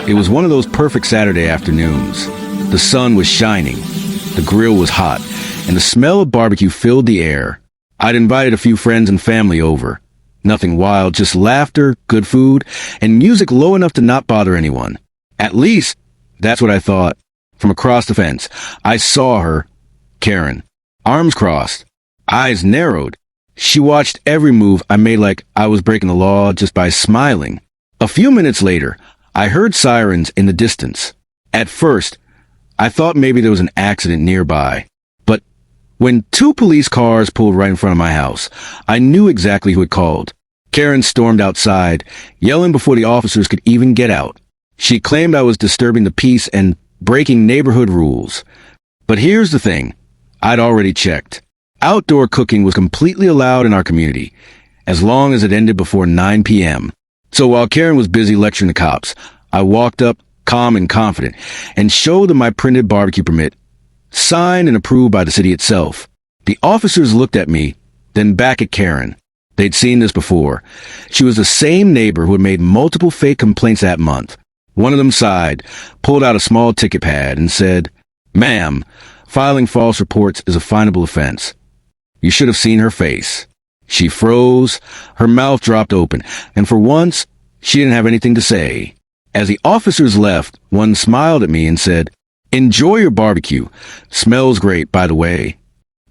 It was one of those perfect Saturday afternoons. The sun was shining, the grill was hot, and the smell of barbecue filled the air. I'd invited a few friends and family over. Nothing wild, just laughter, good food, and music low enough to not bother anyone. At least, that's what I thought. From across the fence, I saw her, Karen, arms crossed, eyes narrowed. She watched every move I made like I was breaking the law just by smiling. A few minutes later, I heard sirens in the distance. At first, I thought maybe there was an accident nearby. But when two police cars pulled right in front of my house, I knew exactly who had called. Karen stormed outside, yelling before the officers could even get out. She claimed I was disturbing the peace and breaking neighborhood rules. But here's the thing. I'd already checked. Outdoor cooking was completely allowed in our community, as long as it ended before 9 p.m. So while Karen was busy lecturing the cops, I walked up, calm and confident, and showed them my printed barbecue permit, signed and approved by the city itself. The officers looked at me, then back at Karen. They'd seen this before. She was the same neighbor who had made multiple fake complaints that month. One of them sighed, pulled out a small ticket pad, and said, "Ma'am, filing false reports is a finable offense." You should have seen her face. She froze, her mouth dropped open, and for once, she didn't have anything to say. As the officers left, one smiled at me and said, "Enjoy your barbecue. Smells great, by the way."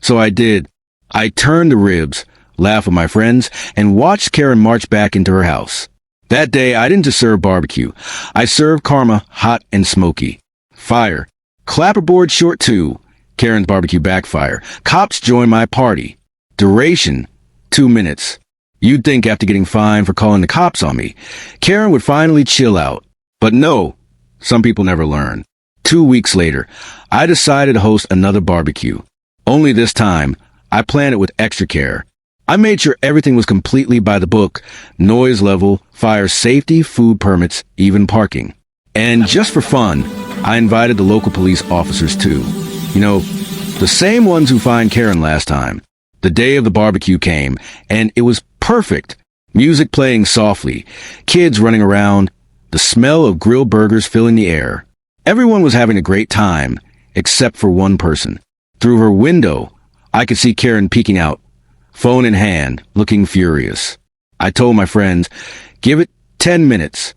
So I did. I turned the ribs, laughed with my friends, and watched Karen march back into her house. That day, I didn't just serve barbecue. I served karma, hot and smoky. Fire. Clapperboard short too. Karen's barbecue backfire. Cops joined my party. Duration, 2 minutes. You'd think after getting fined for calling the cops on me, Karen would finally chill out. But no, some people never learn. 2 weeks later, I decided to host another barbecue. Only this time, I planned it with extra care. I made sure everything was completely by the book, noise level, fire safety, food permits, even parking. And just for fun, I invited the local police officers too. You know, the same ones who fined Karen last time. The day of the barbecue came, and it was perfect. Music playing softly, kids running around, the smell of grilled burgers filling the air. Everyone was having a great time, except for one person. Through her window, I could see Karen peeking out, phone in hand, looking furious. I told my friends, give it 10 minutes.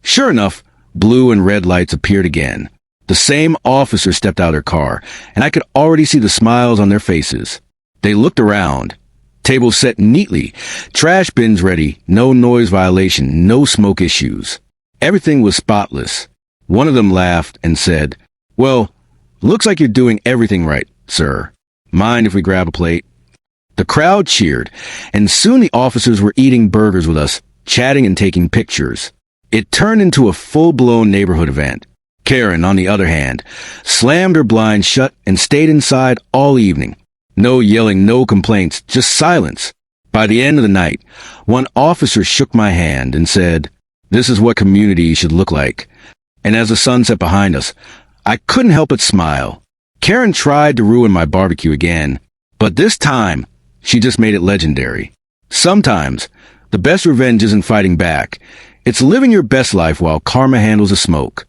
Sure enough, blue and red lights appeared again. The same officer stepped out of their car, and I could already see the smiles on their faces. They looked around. Tables set neatly, trash bins ready, no noise violation, no smoke issues. Everything was spotless. One of them laughed and said, "Well, looks like you're doing everything right, sir. Mind if we grab a plate?" The crowd cheered, and soon the officers were eating burgers with us, chatting and taking pictures. It turned into a full-blown neighborhood event. Karen, on the other hand, slammed her blinds shut and stayed inside all evening. No yelling, no complaints, just silence. By the end of the night, one officer shook my hand and said, "This is what community should look like." And as the sun set behind us, I couldn't help but smile. Karen tried to ruin my barbecue again, but this time, she just made it legendary. Sometimes, the best revenge isn't fighting back. It's living your best life while karma handles the smoke.